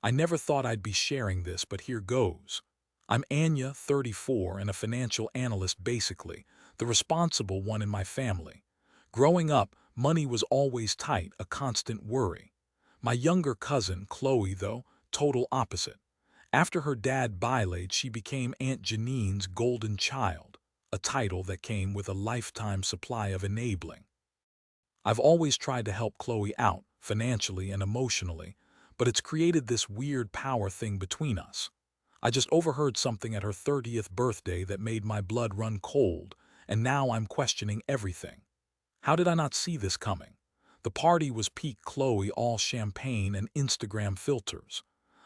I never thought I'd be sharing this, but here goes. I'm Anya, 34, and a financial analyst basically, the responsible one in my family. Growing up, money was always tight, a constant worry. My younger cousin, Chloe, though, total opposite. After her dad bilated, she became Aunt Janine's golden child, a title that came with a lifetime supply of enabling. I've always tried to help Chloe out, financially and emotionally, but it's created this weird power thing between us. I just overheard something at her 30th birthday that made my blood run cold, and now I'm questioning everything. How did I not see this coming? The party was peak Chloe, all champagne and Instagram filters.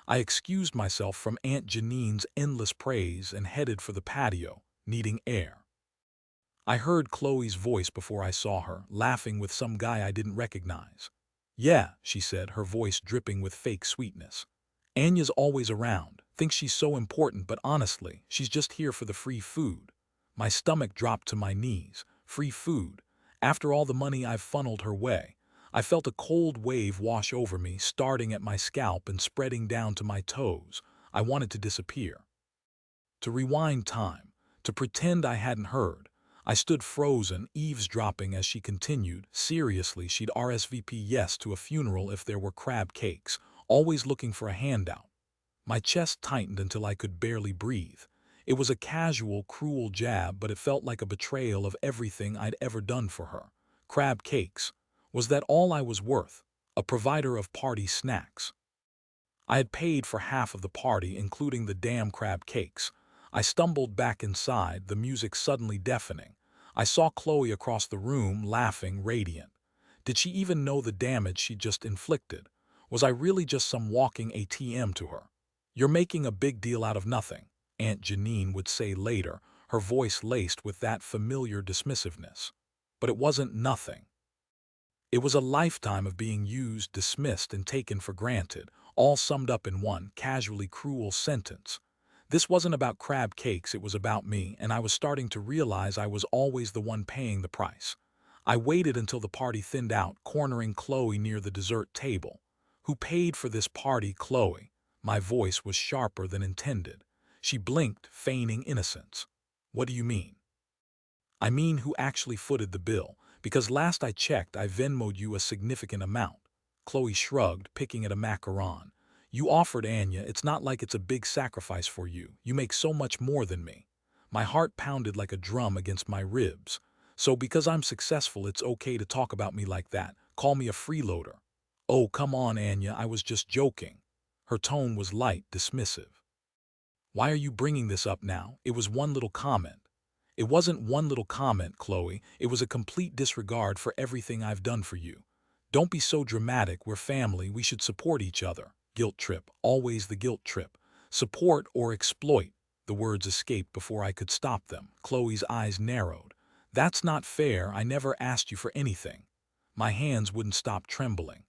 I excused myself from Aunt Janine's endless praise and headed for the patio, needing air. I heard Chloe's voice before I saw her, laughing with some guy I didn't recognize. "Yeah," she said, her voice dripping with fake sweetness. "Anya's always around, thinks she's so important, but honestly, she's just here for the free food." My stomach dropped to my knees. Free food. After all the money I've funneled her way. I felt a cold wave wash over me, starting at my scalp and spreading down to my toes. I wanted to disappear. To rewind time. To pretend I hadn't heard. I stood frozen, eavesdropping as she continued. Seriously, she'd RSVP yes to a funeral if there were crab cakes, always looking for a handout. My chest tightened until I could barely breathe. It was a casual, cruel jab, but it felt like a betrayal of everything I'd ever done for her. Crab cakes. Was that all I was worth? A provider of party snacks. I had paid for half of the party, including the damn crab cakes. I stumbled back inside, the music suddenly deafening. I saw Chloe across the room, laughing, radiant. Did she even know the damage she'd just inflicted? Was I really just some walking ATM to her? "You're making a big deal out of nothing," Aunt Janine would say later, her voice laced with that familiar dismissiveness. But it wasn't nothing. It was a lifetime of being used, dismissed, and taken for granted, all summed up in one casually cruel sentence. This wasn't about crab cakes, it was about me, and I was starting to realize I was always the one paying the price. I waited until the party thinned out, cornering Chloe near the dessert table. "Who paid for this party, Chloe?" My voice was sharper than intended. She blinked, feigning innocence. "What do you mean?" "I mean, who actually footed the bill, because last I checked I Venmo'd you a significant amount." Chloe shrugged, picking at a macaron. "You offered, Anya, it's not like it's a big sacrifice for you. You make so much more than me." My heart pounded like a drum against my ribs. "So because I'm successful it's okay to talk about me like that, call me a freeloader." "Oh, come on, Anya, I was just joking." Her tone was light, dismissive. "Why are you bringing this up now? It was one little comment." "It wasn't one little comment, Chloe. It was a complete disregard for everything I've done for you. Don't be so dramatic. We're family. We should support each other." Guilt trip. Always the guilt trip. Support or exploit. The words escaped before I could stop them. Chloe's eyes narrowed. "That's not fair. I never asked you for anything." My hands wouldn't stop trembling.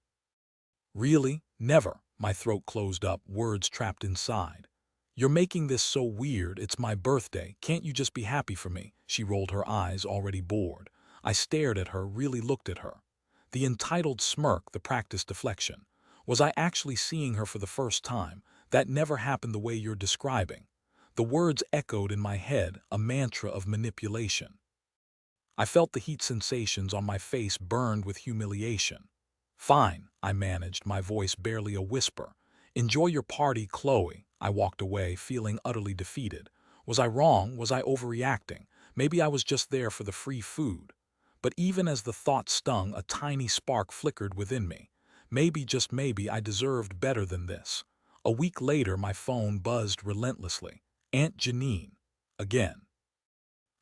"Really? Never." My throat closed up, words trapped inside. "You're making this so weird. It's my birthday. Can't you just be happy for me?" She rolled her eyes, already bored. I stared at her, really looked at her. The entitled smirk, the practiced deflection. Was I actually seeing her for the first time? That never happened the way you're describing. The words echoed in my head, a mantra of manipulation. I felt the heat sensations on my face burned with humiliation. "Fine," I managed, my voice barely a whisper. "Enjoy your party, Chloe." I walked away, feeling utterly defeated. Was I wrong? Was I overreacting? Maybe I was just there for the free food. But even as the thought stung, a tiny spark flickered within me. Maybe, just maybe, I deserved better than this. A week later, my phone buzzed relentlessly. Aunt Janine. Again.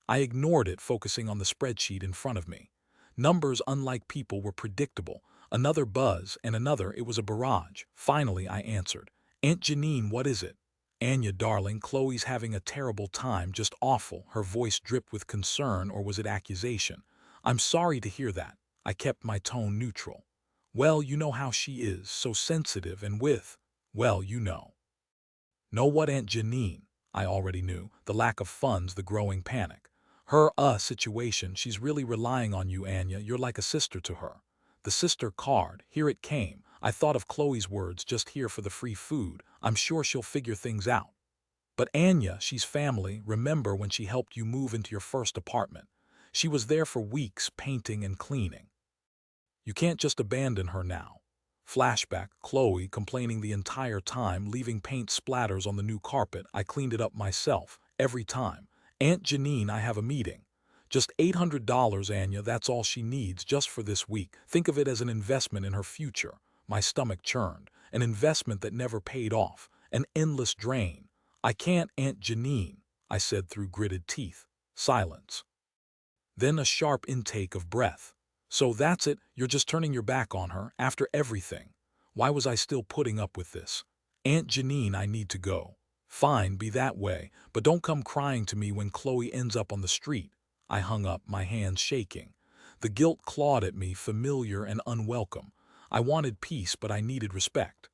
I ignored it, focusing on the spreadsheet in front of me. Numbers, unlike people, were predictable. Another buzz, and another. It was a barrage. Finally, I answered. "Aunt Janine, what is it?" "Anya, darling, Chloe's having a terrible time, just awful." Her voice dripped with concern, or was it accusation? "I'm sorry to hear that." I kept my tone neutral. "Well, you know how she is, so sensitive and with, well, you know." Know what, Aunt Janine? I already knew. The lack of funds, the growing panic. Her situation, she's really relying on you, Anya. You're like a sister to her. The sister card, here it came. I thought of Chloe's words, just here for the free food. I'm sure she'll figure things out. But Anya, she's family. Remember when she helped you move into your first apartment? She was there for weeks, painting and cleaning. You can't just abandon her now. Flashback, Chloe complaining the entire time, leaving paint splatters on the new carpet. I cleaned it up myself, every time. Aunt Janine, I have a meeting. Just $800, Anya, that's all she needs just for this week. Think of it as an investment in her future. My stomach churned. An investment that never paid off. An endless drain. I can't, Aunt Janine, I said through gritted teeth. Silence. Then a sharp intake of breath. So that's it, you're just turning your back on her, after everything. Why was I still putting up with this? Aunt Janine, I need to go. Fine, be that way, but don't come crying to me when Chloe ends up on the street. I hung up, my hands shaking. The guilt clawed at me, familiar and unwelcome. I wanted peace, but I needed respect.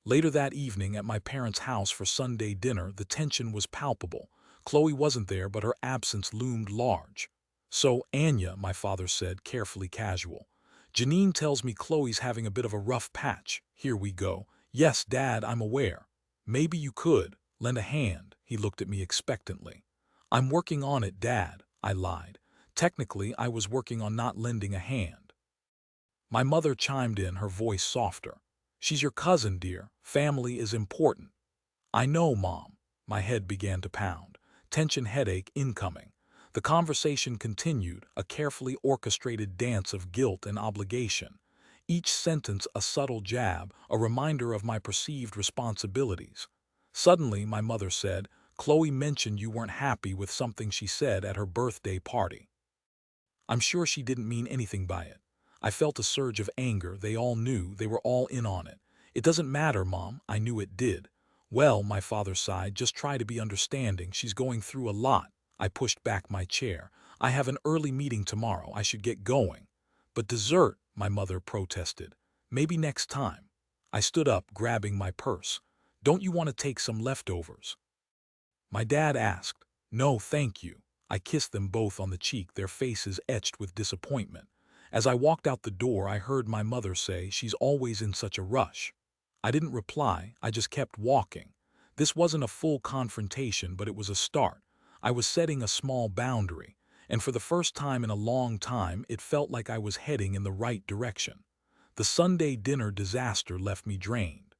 Later that evening at my parents' house for Sunday dinner, the tension was palpable. Chloe wasn't there, but her absence loomed large. So, Anya, my father said, carefully casual. Janine tells me Chloe's having a bit of a rough patch. Here we go. Yes, Dad, I'm aware. Maybe you could lend a hand. He looked at me expectantly. I'm working on it, Dad, I lied. Technically, I was working on not lending a hand. My mother chimed in, her voice softer. She's your cousin, dear. Family is important. I know, Mom. My head began to pound. Tension headache incoming. The conversation continued, a carefully orchestrated dance of guilt and obligation. Each sentence a subtle jab, a reminder of my perceived responsibilities. Suddenly, my mother said, Chloe mentioned you weren't happy with something she said at her birthday party. I'm sure she didn't mean anything by it. I felt a surge of anger. They all knew. They were all in on it. It doesn't matter, Mom. I knew it did. Well, my father sighed, just try to be understanding. She's going through a lot. I pushed back my chair. I have an early meeting tomorrow. I should get going. But dessert, my mother protested. Maybe next time. I stood up, grabbing my purse. Don't you want to take some leftovers? My dad asked. No, thank you. I kissed them both on the cheek, their faces etched with disappointment. As I walked out the door, I heard my mother say, she's always in such a rush. I didn't reply, I just kept walking. This wasn't a full confrontation, but it was a start. I was setting a small boundary, and for the first time in a long time, it felt like I was heading in the right direction. The Sunday dinner disaster left me drained.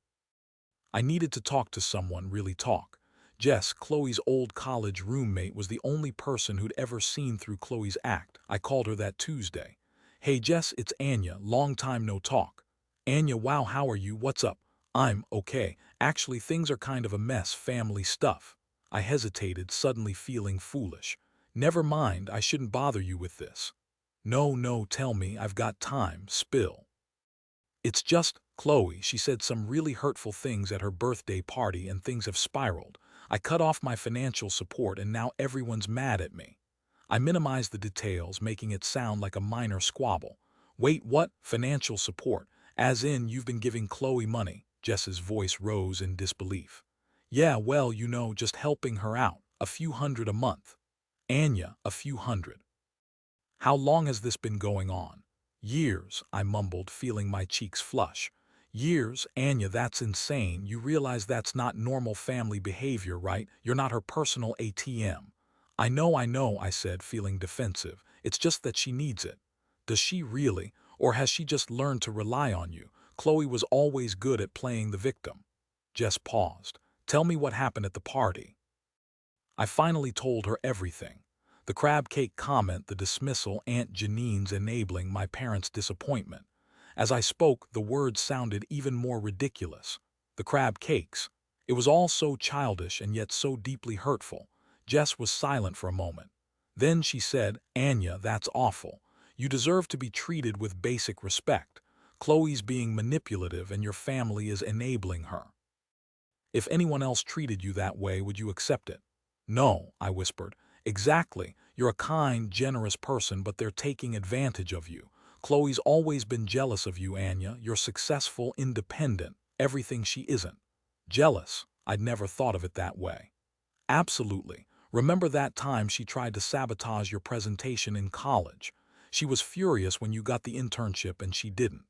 I needed to talk to someone, really talk. Jess, Chloe's old college roommate, was the only person who'd ever seen through Chloe's act. I called her that Tuesday. Hey Jess, it's Anya, long time no talk. Anya, wow, how are you? What's up? I'm okay. Actually, things are kind of a mess, family stuff. I hesitated, suddenly feeling foolish. Never mind, I shouldn't bother you with this. No, tell me, I've got time, spill. It's just, Chloe, she said some really hurtful things at her birthday party and things have spiraled. I cut off my financial support and now everyone's mad at me. I minimized the details, making it sound like a minor squabble. Wait, what? Financial support? As in, you've been giving Chloe money? Jess's voice rose in disbelief. Yeah, well, just helping her out. A few hundred a month. Anya, a few hundred. How long has this been going on? Years, I mumbled, feeling my cheeks flush. Years, Anya, that's insane. You realize that's not normal family behavior, right? You're not her personal ATM. I know, I said, feeling defensive. It's just that she needs it. Does she really? Or has she just learned to rely on you? Chloe was always good at playing the victim. Jess paused. Tell me what happened at the party. I finally told her everything. The crab cake comment, the dismissal, Aunt Janine's enabling, my parents' disappointment. As I spoke, the words sounded even more ridiculous. The crab cakes. It was all so childish and yet so deeply hurtful. Jess was silent for a moment. Then she said, Anya, that's awful. You deserve to be treated with basic respect. Chloe's being manipulative and your family is enabling her. If anyone else treated you that way, would you accept it? No, I whispered. Exactly. You're a kind, generous person, but they're taking advantage of you. Chloe's always been jealous of you, Anya. You're successful, independent, everything she isn't. Jealous? I'd never thought of it that way. Absolutely. Remember that time she tried to sabotage your presentation in college? She was furious when you got the internship and she didn't.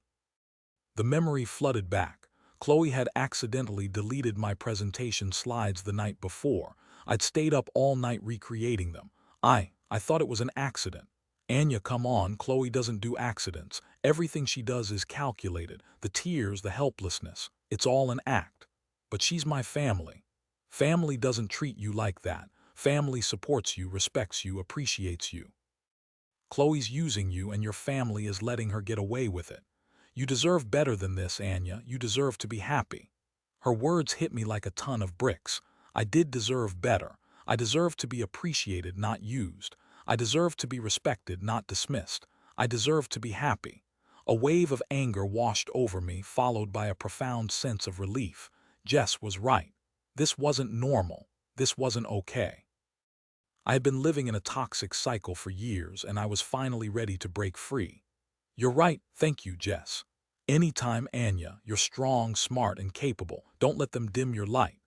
The memory flooded back. Chloe had accidentally deleted my presentation slides the night before. I'd stayed up all night recreating them. I thought it was an accident. Anya, come on, Chloe doesn't do accidents. Everything she does is calculated. The tears, the helplessness. It's all an act. But she's my family. Family doesn't treat you like that. Family supports you, respects you, appreciates you. Chloe's using you and your family is letting her get away with it. You deserve better than this, Anya. You deserve to be happy. Her words hit me like a ton of bricks. I did deserve better. I deserve to be appreciated, not used. I deserve to be respected, not dismissed. I deserve to be happy. A wave of anger washed over me, followed by a profound sense of relief. Jess was right. This wasn't normal. This wasn't okay. I had been living in a toxic cycle for years, and I was finally ready to break free. You're right, thank you, Jess. Anytime, Anya, you're strong, smart, and capable. Don't let them dim your light.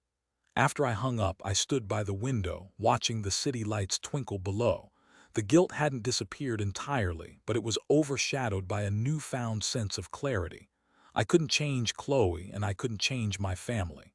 After I hung up, I stood by the window, watching the city lights twinkle below. The guilt hadn't disappeared entirely, but it was overshadowed by a newfound sense of clarity. I couldn't change Chloe, and I couldn't change my family.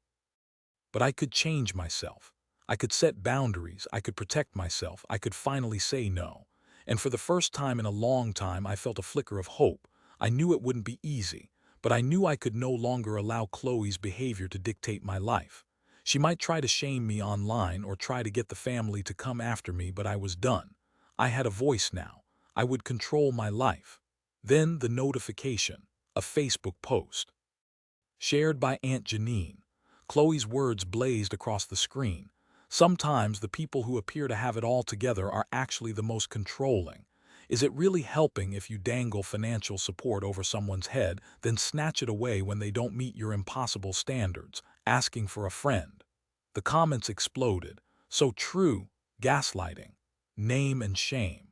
But I could change myself. I could set boundaries, I could protect myself, I could finally say no. And for the first time in a long time, I felt a flicker of hope. I knew it wouldn't be easy, but I knew I could no longer allow Chloe's behavior to dictate my life. She might try to shame me online or try to get the family to come after me, but I was done. I had a voice now. I would control my life. Then the notification, a Facebook post. Shared by Aunt Janine. Chloe's words blazed across the screen. Sometimes the people who appear to have it all together are actually the most controlling. Is it really helping if you dangle financial support over someone's head, then snatch it away when they don't meet your impossible standards, asking for a friend? The comments exploded. So true, gaslighting, name and shame.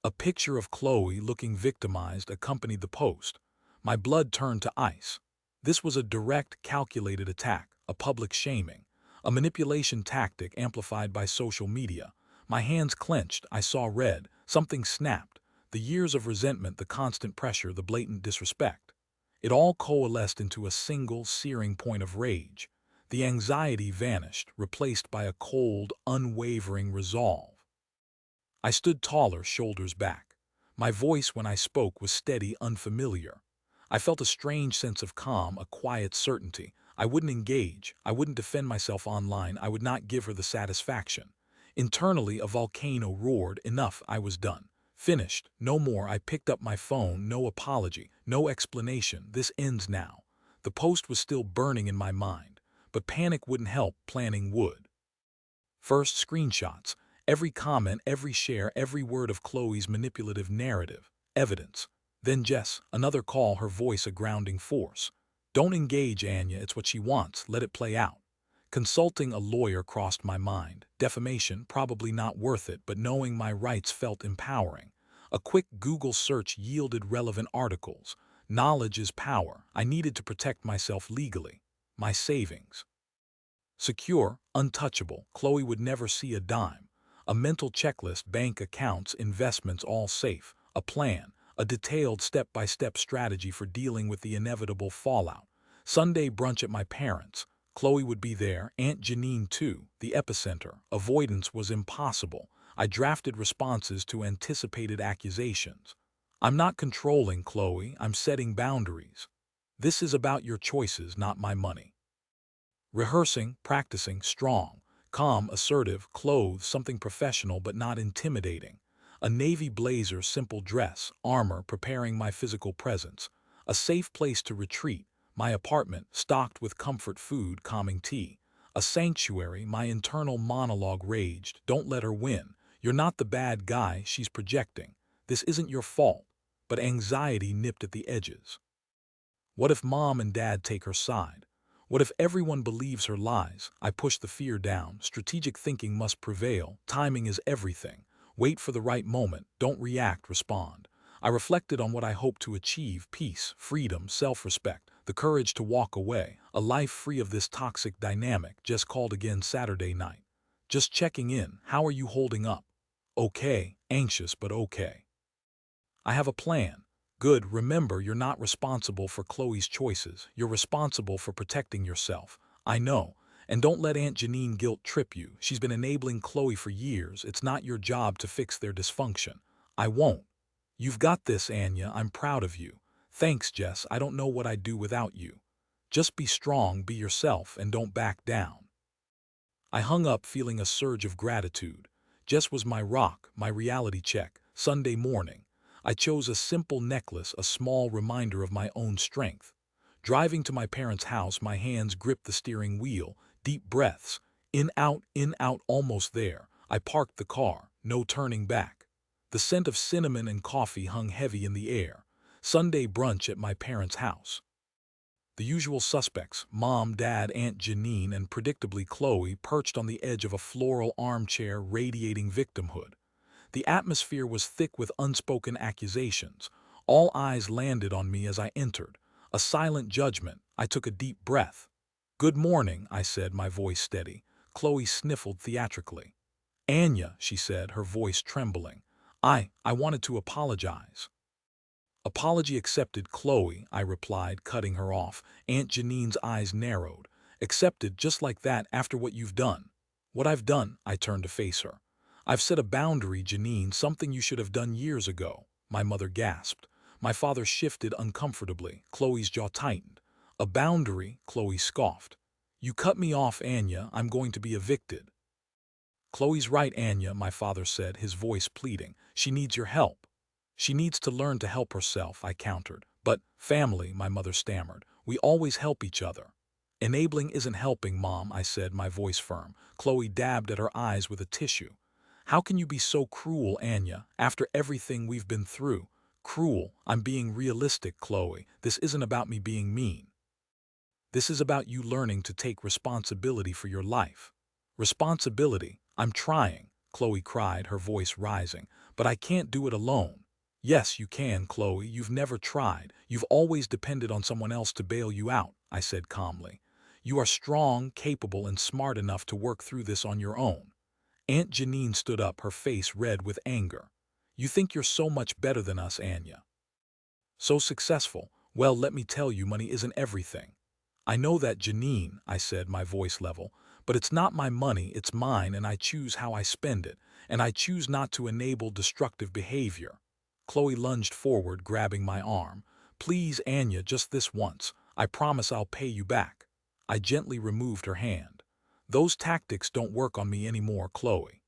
A picture of Chloe looking victimized accompanied the post. My blood turned to ice. This was a direct, calculated attack, a public shaming, a manipulation tactic amplified by social media. My hands clenched, I saw red, something snapped. The years of resentment, the constant pressure, the blatant disrespect. It all coalesced into a single, searing point of rage. The anxiety vanished, replaced by a cold, unwavering resolve. I stood taller, shoulders back. My voice when I spoke was steady, unfamiliar. I felt a strange sense of calm, a quiet certainty. I wouldn't engage. I wouldn't defend myself online. I would not give her the satisfaction. Internally, a volcano roared. Enough, I was done. Finished. No more. I picked up my phone. No apology. No explanation. This ends now. The post was still burning in my mind. But panic wouldn't help. Planning would. First, screenshots. Every comment, every share, every word of Chloe's manipulative narrative. Evidence. Then Jess, another call, her voice a grounding force. Don't engage, Anya, it's what she wants, let it play out. Consulting a lawyer crossed my mind. Defamation, probably not worth it, but knowing my rights felt empowering. A quick Google search yielded relevant articles. Knowledge is power. I needed to protect myself legally. My savings. Secure, untouchable, Chloe would never see a dime. A mental checklist, bank accounts, investments, all safe. A plan, a detailed step-by-step strategy for dealing with the inevitable fallout. Sunday brunch at my parents'. Chloe would be there, Aunt Janine too, the epicenter. Avoidance was impossible. I drafted responses to anticipated accusations. I'm not controlling, Chloe, I'm setting boundaries. This is about your choices, not my money. Rehearsing, practicing, strong, calm, assertive, clothes, something professional but not intimidating. A navy blazer, simple dress, armor preparing my physical presence. A safe place to retreat, my apartment stocked with comfort food, calming tea. A sanctuary, my internal monologue raged. Don't let her win. You're not the bad guy, she's projecting. This isn't your fault. But anxiety nipped at the edges. What if mom and dad take her side? What if everyone believes her lies? I push the fear down. Strategic thinking must prevail. Timing is everything. Wait for the right moment. Don't react, respond. I reflected on what I hoped to achieve: peace, freedom, self-respect, the courage to walk away, a life free of this toxic dynamic. Just called again Saturday night. Just checking in. How are you holding up? Okay, anxious but okay. I have a plan. Good, remember you're not responsible for Chloe's choices. You're responsible for protecting yourself. I know. And don't let Aunt Janine guilt trip you. She's been enabling Chloe for years. It's not your job to fix their dysfunction. I won't. You've got this, Anya. I'm proud of you. Thanks, Jess. I don't know what I'd do without you. Just be strong, be yourself, and don't back down. I hung up feeling a surge of gratitude. Jess was my rock, my reality check. Sunday morning, I chose a simple necklace, a small reminder of my own strength. Driving to my parents' house, my hands gripped the steering wheel, deep breaths. In, out, almost there. I parked the car, no turning back. The scent of cinnamon and coffee hung heavy in the air. Sunday brunch at my parents' house. The usual suspects, Mom, Dad, Aunt Janine, and predictably Chloe, perched on the edge of a floral armchair radiating victimhood. The atmosphere was thick with unspoken accusations. All eyes landed on me as I entered. A silent judgment. I took a deep breath. "Good morning," I said, my voice steady. Chloe sniffled theatrically. "Anya," she said, her voice trembling. I wanted to apologize." "Apology accepted, Chloe," I replied, cutting her off. Aunt Janine's eyes narrowed. "Accepted just like that after what you've done." "What I've done?" I turned to face her. "I've set a boundary, Janine, something you should have done years ago," my mother gasped. My father shifted uncomfortably. Chloe's jaw tightened. "A boundary?" Chloe scoffed. "You cut me off, Anya. I'm going to be evicted." "Chloe's right, Anya," my father said, his voice pleading. "She needs your help." "She needs to learn to help herself," I countered. "But family," my mother stammered. "We always help each other." "Enabling isn't helping, Mom," I said, my voice firm. Chloe dabbed at her eyes with a tissue. "How can you be so cruel, Anya, after everything we've been through?" "Cruel? I'm being realistic, Chloe. This isn't about me being mean. This is about you learning to take responsibility for your life." "Responsibility? I'm trying," Chloe cried, her voice rising. "But I can't do it alone." "Yes, you can, Chloe. You've never tried. You've always depended on someone else to bail you out," I said calmly. "You are strong, capable, and smart enough to work through this on your own." Aunt Janine stood up, her face red with anger. "You think you're so much better than us, Anya. So successful. Well, let me tell you, money isn't everything." "I know that, Janine," I said, my voice level. "But it's not my money, it's mine, and I choose how I spend it. And I choose not to enable destructive behavior." Chloe lunged forward, grabbing my arm. "Please, Anya, just this once. I promise I'll pay you back." I gently removed her hand. "Those tactics don't work on me anymore, Chloe."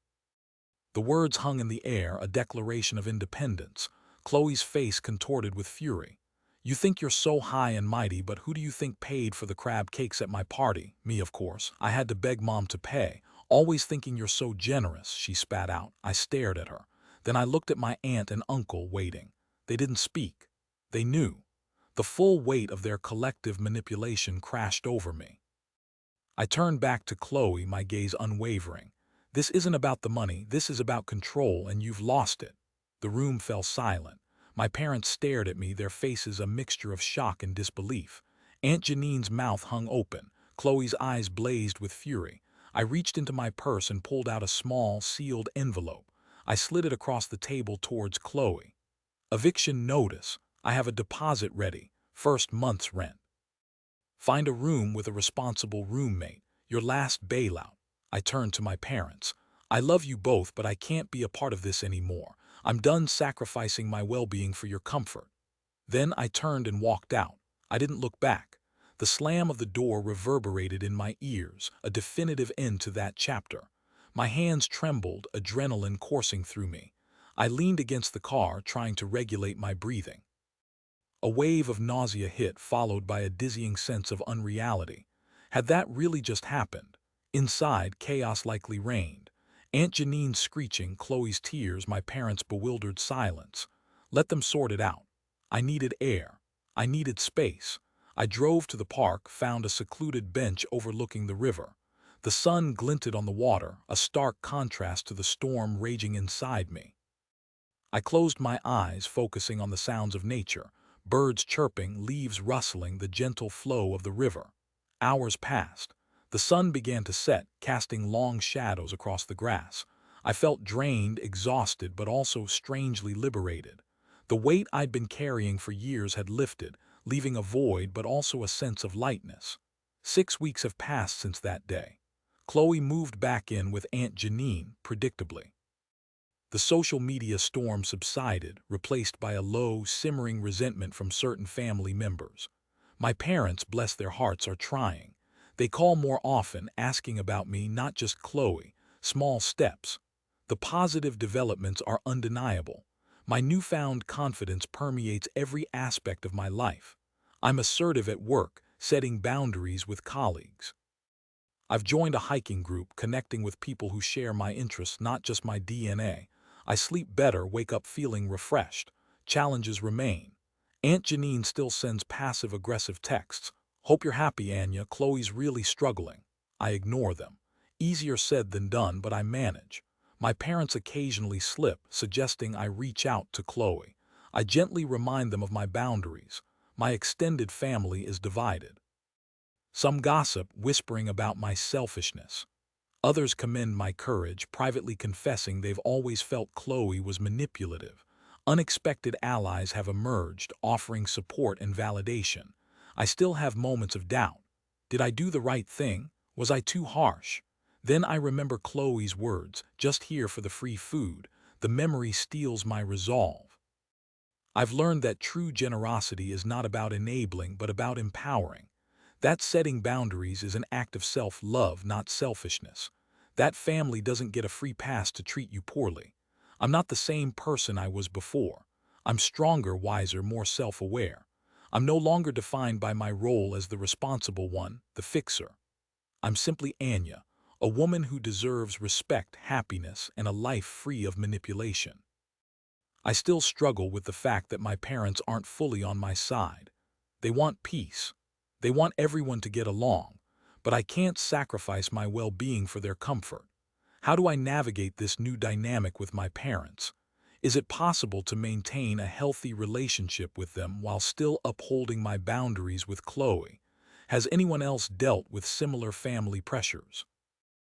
The words hung in the air, a declaration of independence. Chloe's face contorted with fury. "You think you're so high and mighty, but who do you think paid for the crab cakes at my party? Me, of course. I had to beg Mom to pay. Always thinking you're so generous," she spat out. I stared at her. Then I looked at my aunt and uncle, waiting. They didn't speak. They knew. The full weight of their collective manipulation crashed over me. I turned back to Chloe, my gaze unwavering. "This isn't about the money, this is about control, and you've lost it." The room fell silent. My parents stared at me, their faces a mixture of shock and disbelief. Aunt Janine's mouth hung open. Chloe's eyes blazed with fury. I reached into my purse and pulled out a small, sealed envelope. I slid it across the table towards Chloe. "Eviction notice. I have a deposit ready. First month's rent. Find a room with a responsible roommate. Your last bailout." I turned to my parents. "I love you both, but I can't be a part of this anymore. I'm done sacrificing my well-being for your comfort." Then I turned and walked out. I didn't look back. The slam of the door reverberated in my ears, a definitive end to that chapter. My hands trembled, adrenaline coursing through me. I leaned against the car, trying to regulate my breathing. A wave of nausea hit, followed by a dizzying sense of unreality. Had that really just happened? Inside, chaos likely reigned. Aunt Janine's screeching, Chloe's tears, my parents' bewildered silence. Let them sort it out. I needed air. I needed space. I drove to the park, found a secluded bench overlooking the river. The sun glinted on the water, a stark contrast to the storm raging inside me. I closed my eyes, focusing on the sounds of nature. Birds chirping, leaves rustling, the gentle flow of the river. Hours passed. The sun began to set, casting long shadows across the grass. I felt drained, exhausted, but also strangely liberated. The weight I'd been carrying for years had lifted, leaving a void but also a sense of lightness. 6 weeks have passed since that day. Chloe moved back in with Aunt Janine, predictably. The social media storm subsided, replaced by a low, simmering resentment from certain family members. My parents, bless their hearts, are trying. They call more often, asking about me, not just Chloe. Small steps. The positive developments are undeniable. My newfound confidence permeates every aspect of my life. I'm assertive at work, setting boundaries with colleagues. I've joined a hiking group, connecting with people who share my interests, not just my DNA. I sleep better, wake up feeling refreshed. Challenges remain. Aunt Janine still sends passive-aggressive texts. Hope you're happy, Anya. Chloe's really struggling. I ignore them. Easier said than done, but I manage. My parents occasionally slip, suggesting I reach out to Chloe. I gently remind them of my boundaries. My extended family is divided. Some gossip, whispering about my selfishness. Others commend my courage, privately confessing they've always felt Chloe was manipulative. Unexpected allies have emerged, offering support and validation. I still have moments of doubt. Did I do the right thing? Was I too harsh? Then I remember Chloe's words, just here for the free food. The memory steals my resolve. I've learned that true generosity is not about enabling, but about empowering. That setting boundaries is an act of self-love, not selfishness. That family doesn't get a free pass to treat you poorly. I'm not the same person I was before. I'm stronger, wiser, more self-aware. I'm no longer defined by my role as the responsible one, the fixer. I'm simply Anya, a woman who deserves respect, happiness, and a life free of manipulation. I still struggle with the fact that my parents aren't fully on my side. They want peace. They want everyone to get along, but I can't sacrifice my well-being for their comfort. How do I navigate this new dynamic with my parents? Is it possible to maintain a healthy relationship with them while still upholding my boundaries with Chloe? Has anyone else dealt with similar family pressures?